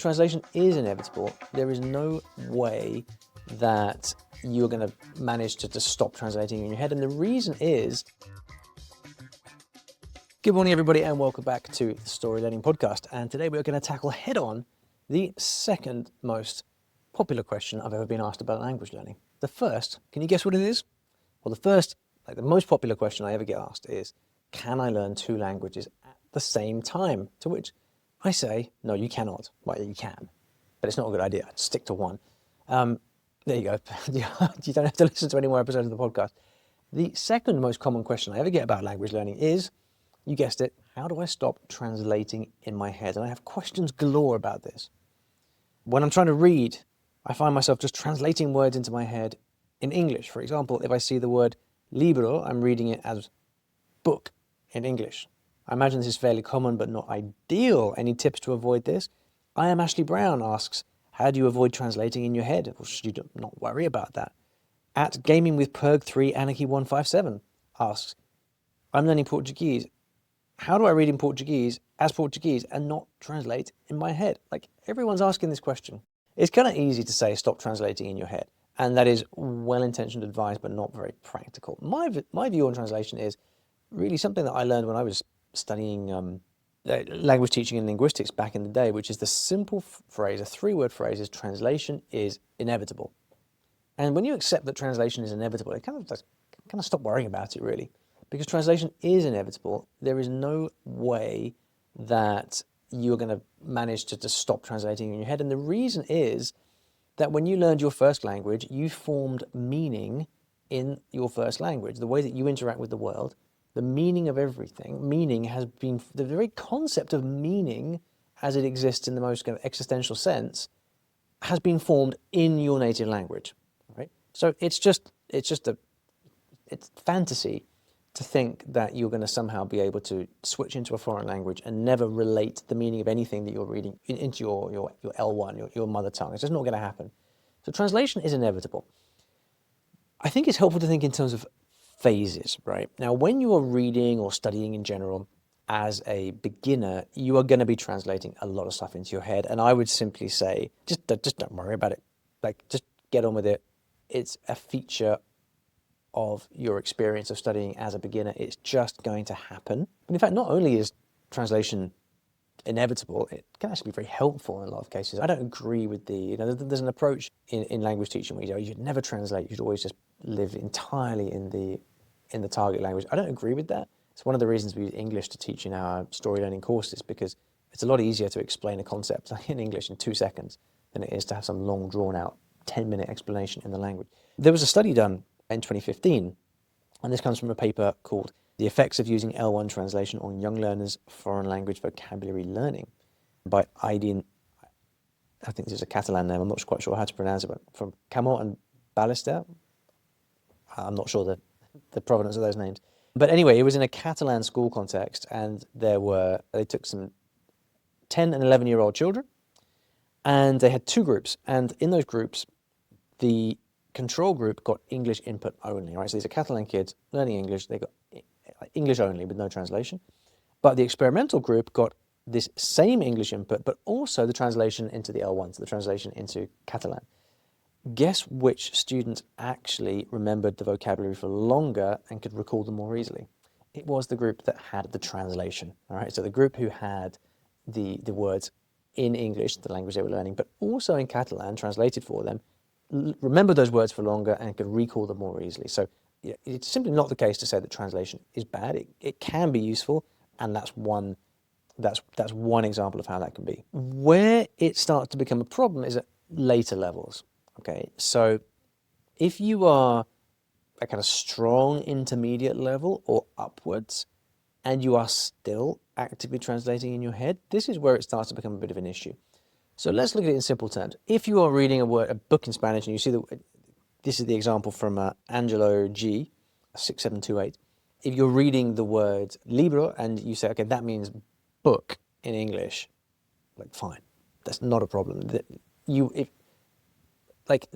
Translation is inevitable. There is no way that you're going to manage to stop translating in your head. And the reason is, good morning, everybody, and welcome back to the StoryLearning podcast. And today we're going to tackle head on the second most popular question I've ever been asked about language learning. The first, can you guess what it is? Well, the first, the most popular question I ever get asked is, can I learn two languages at the same time? To which I say, no, you cannot. Well, you can, but it's not a good idea. Stick to one. There you go. You don't have to listen to any more episodes of the podcast. The second most common question I ever get about language learning is, you guessed it, how do I stop translating in my head? And I have questions galore about this. When I'm trying to read, I find myself just translating words into my head in English. For example, if I see the word libro, I'm reading it as book in English. I imagine this is fairly common, but not ideal. Any tips to avoid this? I am Ashley Brown asks, how do you avoid translating in your head? Well, should you not worry about that? At Gaming with Perg3 Anarchy 157 asks, I'm learning Portuguese. How do I read in Portuguese as Portuguese and not translate in my head? Like, everyone's asking this question. It's kind of easy to say stop translating in your head. And that is well-intentioned advice, but not very practical. My view on translation is really something that I learned when I was studying language teaching and linguistics back in the day, which is the simple phrase, a three-word phrase is translation is inevitable. And when you accept that translation is inevitable, it kind of stop worrying about it, really. Because translation is inevitable. There is no way that you're going to manage to stop translating in your head. And the reason is that when you learned your first language, you formed meaning in your first language. The way that you interact with the world, the meaning of everything, meaning has been, the very concept of meaning as it exists in the most kind of existential sense has been formed in your native language, right? So it's fantasy to think that you're going to somehow be able to switch into a foreign language and never relate the meaning of anything that you're reading into your L1, your mother tongue. It's just not going to happen. So translation is inevitable. I think it's helpful to think in terms of phases, right? Now, when you are reading or studying in general as a beginner, you are going to be translating a lot of stuff into your head. And I would simply say, just don't worry about it. Like, just get on with it. It's a feature of your experience of studying as a beginner. It's just going to happen. And in fact, not only is translation inevitable, it can actually be very helpful in a lot of cases. I don't agree with there's an approach in language teaching where you should never translate, you should always just live entirely in the target language. I don't agree with that. It's one of the reasons we use English to teach in our story learning courses, because it's a lot easier to explain a concept in English in 2 seconds than it is to have some long drawn out 10-minute explanation in the language. There was a study done in 2015, and this comes from a paper called The Effects of Using L1 Translation on Young Learners' Foreign Language Vocabulary Learning by Aidin, I think this is a Catalan name, I'm not quite sure how to pronounce it, but from Camot and Ballester. I'm not sure the provenance of those names. But anyway, it was in a Catalan school context, and they took some 10 and 11-year-old children, and they had 2 groups, and in those groups, the control group got English input only, right? So these are Catalan kids learning English. They got English only with no translation. But the experimental group got this same English input, but also the translation into the L1, so the translation into Catalan. Guess which students actually remembered the vocabulary for longer and could recall them more easily? It was the group that had the translation, all right? So the group who had the words in English, the language they were learning, but also in Catalan, translated for them, remember those words for longer and could recall them more easily. So it's simply not the case to say that translation is bad. It can be useful, and that's one example of how that can be. Where it starts to become a problem is at later levels. Okay, so if you are a kind of strong intermediate level or upwards, and you are still actively translating in your head, this is where it starts to become a bit of an issue. So let's look at it in simple terms. If you are reading a book in Spanish, and you see this is the example from Angelo G, 6728. If you're reading the word libro and you say, okay, that means book in English, like, fine, that's not a problem. Like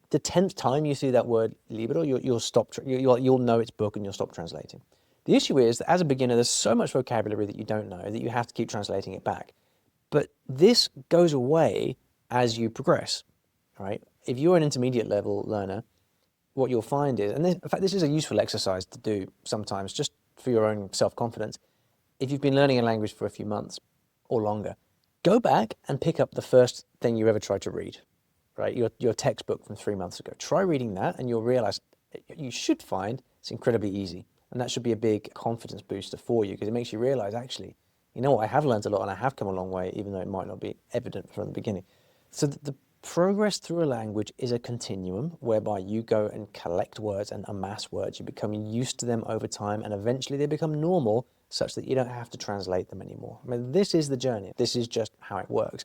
the 10th time you see that word libro, you'll know it's book and you'll stop translating. The issue is that as a beginner, there's so much vocabulary that you don't know that you have to keep translating it back. But this goes away as you progress, right? If you're an intermediate level learner, what you'll find is, and in fact, this is a useful exercise to do sometimes just for your own self-confidence. If you've been learning a language for a few months or longer, go back and pick up the first thing you ever tried to read, right? Your textbook from 3 months ago. Try reading that and you'll realize you should find it's incredibly easy. And that should be a big confidence booster for you because it makes you realize, actually, you know what, I have learned a lot and I have come a long way, even though it might not be evident from the beginning. So the progress through a language is a continuum whereby you go and collect words and amass words. You become used to them over time and eventually they become normal such that you don't have to translate them anymore. I mean, this is the journey. This is just how it works.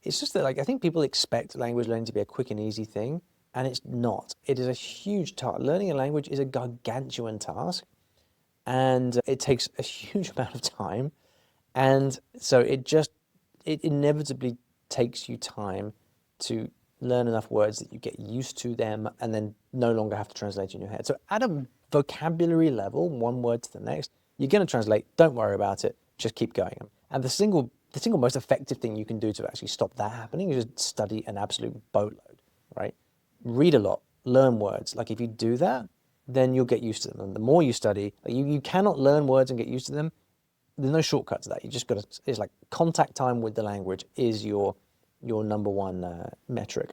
It's just that, like, I think people expect language learning to be a quick and easy thing, and it's not. It is a huge task. Learning a language is a gargantuan task, and it takes a huge amount of time. And so it inevitably takes you time to learn enough words that you get used to them and then no longer have to translate in your head. So at a vocabulary level, one word to the next, you're going to translate. Don't worry about it. Just keep going. And the single most effective thing you can do to actually stop that happening is just study an absolute boatload, right? Read a lot, learn words. Like if you do that, then you'll get used to them. And the more you study, you cannot learn words and get used to them. There's no shortcut to that. You just got to, it's like contact time with the language is your number one metric.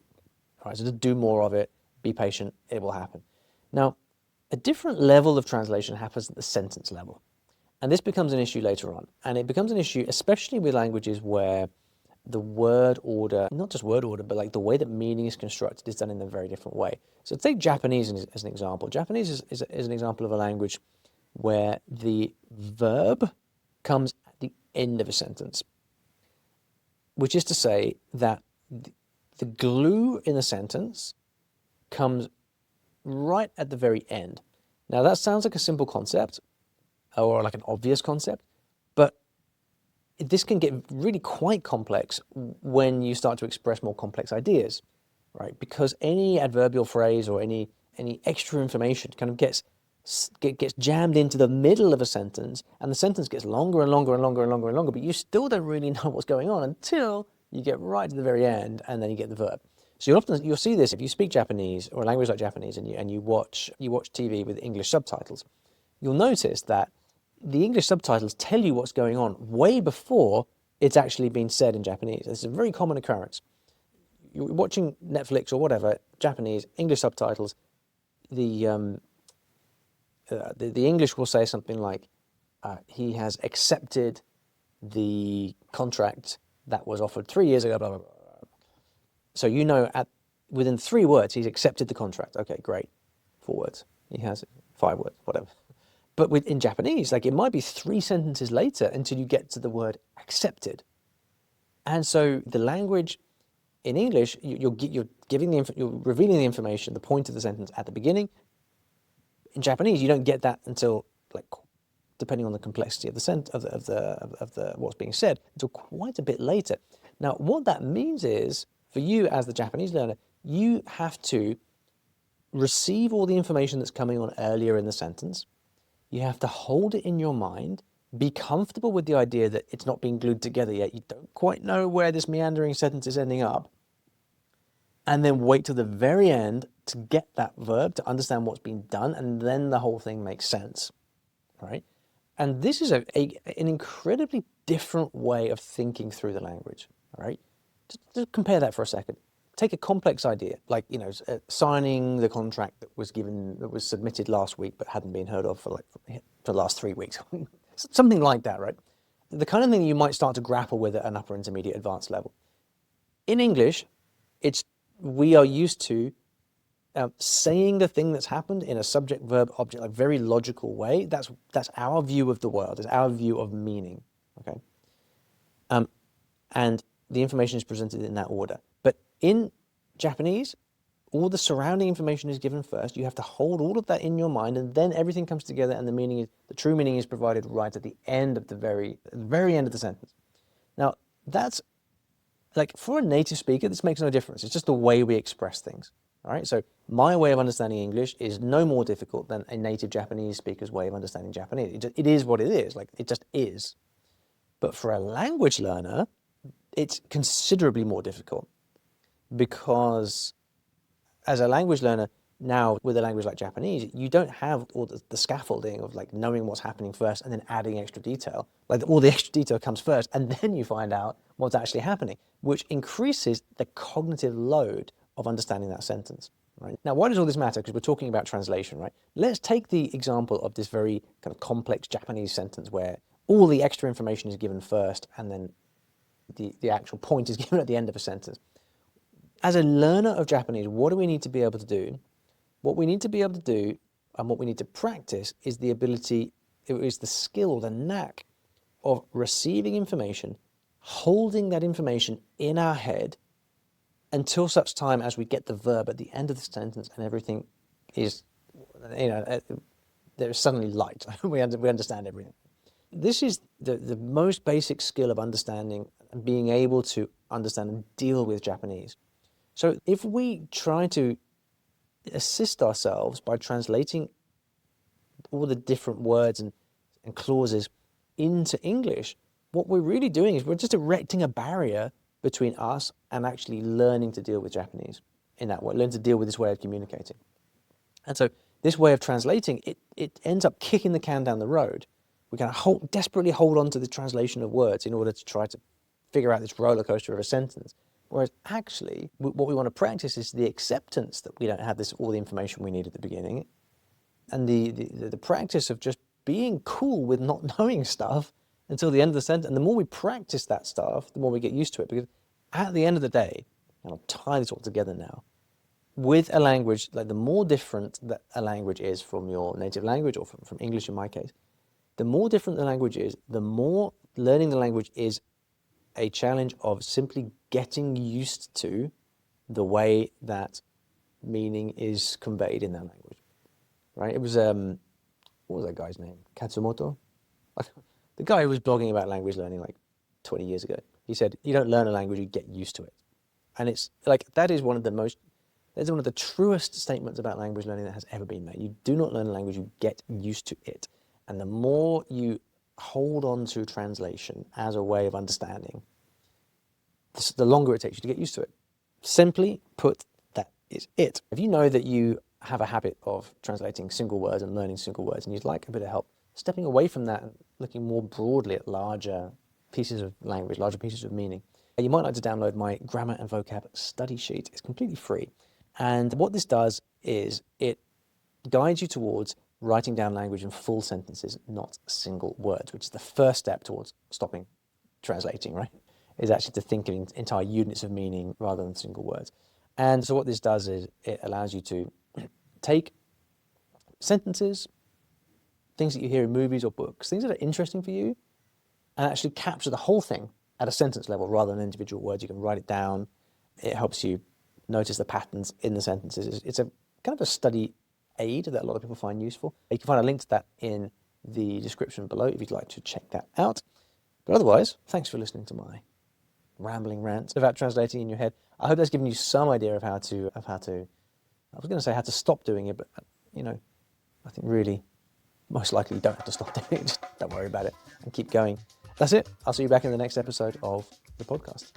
All right, so just do more of it, be patient, it will happen. Now, a different level of translation happens at the sentence level. And this becomes an issue later on. And it becomes an issue, especially with languages where the word order, not just word order, but like the way that meaning is constructed is done in a very different way. So take Japanese as an example. Japanese is an example of a language where the verb comes at the end of a sentence, which is to say that the glue in a sentence comes right at the very end. Now that sounds like a simple concept or like an obvious concept, but this can get really quite complex when you start to express more complex ideas, right? Because any adverbial phrase or any extra information kind of gets jammed into the middle of a sentence, and the sentence gets longer and longer and longer and longer and longer, but you still don't really know what's going on until you get right to the very end, and then you get the verb. So you'll see this if you speak Japanese or a language like Japanese, and you watch TV with English subtitles. You'll notice that the English subtitles tell you what's going on way before it's actually been said in Japanese. This is a very common occurrence. You're watching Netflix or whatever, Japanese, English subtitles, the English will say something like, he has accepted the contract that was offered 3 years ago, blah, blah, blah. So you know within 3 words, he's accepted the contract. Okay, great. 4 words. He has 5 words, whatever. But in Japanese, like it might be 3 sentences later until you get to the word accepted. And so the language in English, you're revealing the information, the point of the sentence at the beginning. In Japanese, you don't get that until, like, depending on the complexity of the what's being said, until quite a bit later. Now, what that means is, for you as the Japanese learner, you have to receive all the information that's coming on earlier in the sentence. You have to hold it in your mind, be comfortable with the idea that it's not being glued together yet. You don't quite know where this meandering sentence is ending up. And then wait till the very end to get that verb, to understand what's been done, and then the whole thing makes sense, right? And this is an incredibly different way of thinking through the language, all right? Just compare that for a second. Take a complex idea, like, signing the contract that was submitted last week but hadn't been heard of for the last 3 weeks. Something like that, right? The kind of thing you might start to grapple with at an upper intermediate advanced level. In English, we are used to saying the thing that's happened in a subject, verb, object, like very logical way. That's our view of the world. It's our view of meaning. Okay, and the information is presented in that order. But in Japanese, all the surrounding information is given first. You have to hold all of that in your mind, and then everything comes together, and the true meaning is provided right at the end of the very end of the sentence. Now, that's like, for a native speaker, this makes no difference. It's just the way we express things. All right. So my way of understanding English is no more difficult than a native Japanese speaker's way of understanding Japanese. It is what it is. Like, it just is. But for a language learner, it's considerably more difficult because as a language learner, now with a language like Japanese, you don't have all the scaffolding of like knowing what's happening first and then adding extra detail. Like all the extra detail comes first and then you find out what's actually happening, which increases the cognitive load of understanding that sentence. Right? Now, why does all this matter? Because we're talking about translation, right? Let's take the example of this very kind of complex Japanese sentence where all the extra information is given first and then the actual point is given at the end of a sentence. As a learner of Japanese, what do we need to be able to do? What we need to be able to do and what we need to practice is the ability, it is the skill, the knack of receiving information, holding that information in our head until such time as we get the verb at the end of the sentence and everything is, there's suddenly light. we understand everything. This is the most basic skill of understanding and being able to understand and deal with Japanese. So if we try to assist ourselves by translating all the different words and clauses into English, what we're really doing is we're just erecting a barrier between us and actually learning to deal with Japanese in that way, learn to deal with this way of communicating. And so this way of translating, it ends up kicking the can down the road. We're going to desperately hold on to the translation of words in order to try to figure out this roller coaster of a sentence. Whereas actually, what we want to practice is the acceptance that we don't have all the information we need at the beginning, and the practice of just being cool with not knowing stuff until the end of the sentence. And the more we practice that stuff, the more we get used to it. Because at the end of the day, and I'll tie this all together now, with a language, like the more different that a language is from your native language, or from English in my case, the more different the language is, the more learning the language is a challenge of simply getting used to the way that meaning is conveyed in that language, right? It was, what was that guy's name? Katsumoto? The guy who was blogging about language learning like 20 years ago. He said, you don't learn a language, you get used to it. And it's like, that's one of the truest statements about language learning that has ever been made. You do not learn a language, you get used to it. And the more you hold on to translation as a way of understanding, the longer it takes you to get used to it. Simply put, that is it. If you know that you have a habit of translating single words and learning single words, and you'd like a bit of help stepping away from that and looking more broadly at larger pieces of language, larger pieces of meaning, you might like to download my grammar and vocab study sheet. It's completely free. And what this does is it guides you towards writing down language in full sentences, not single words, which is the first step towards stopping translating, right? Is actually to think in entire units of meaning rather than single words. And so what this does is it allows you to take sentences, things that you hear in movies or books, things that are interesting for you, and actually capture the whole thing at a sentence level rather than individual words. You can write it down. It helps you notice the patterns in the sentences. It's a kind of a study aid that a lot of people find useful. You can find a link to that in the description below if you'd like to check that out. But otherwise, thanks for listening to my rambling rant about translating in your head. I hope that's given you some idea of how to, I was going to say how to stop doing it, but I think really, most likely you don't have to stop doing it. Just don't worry about it and keep going. That's it. I'll see you back in the next episode of the podcast.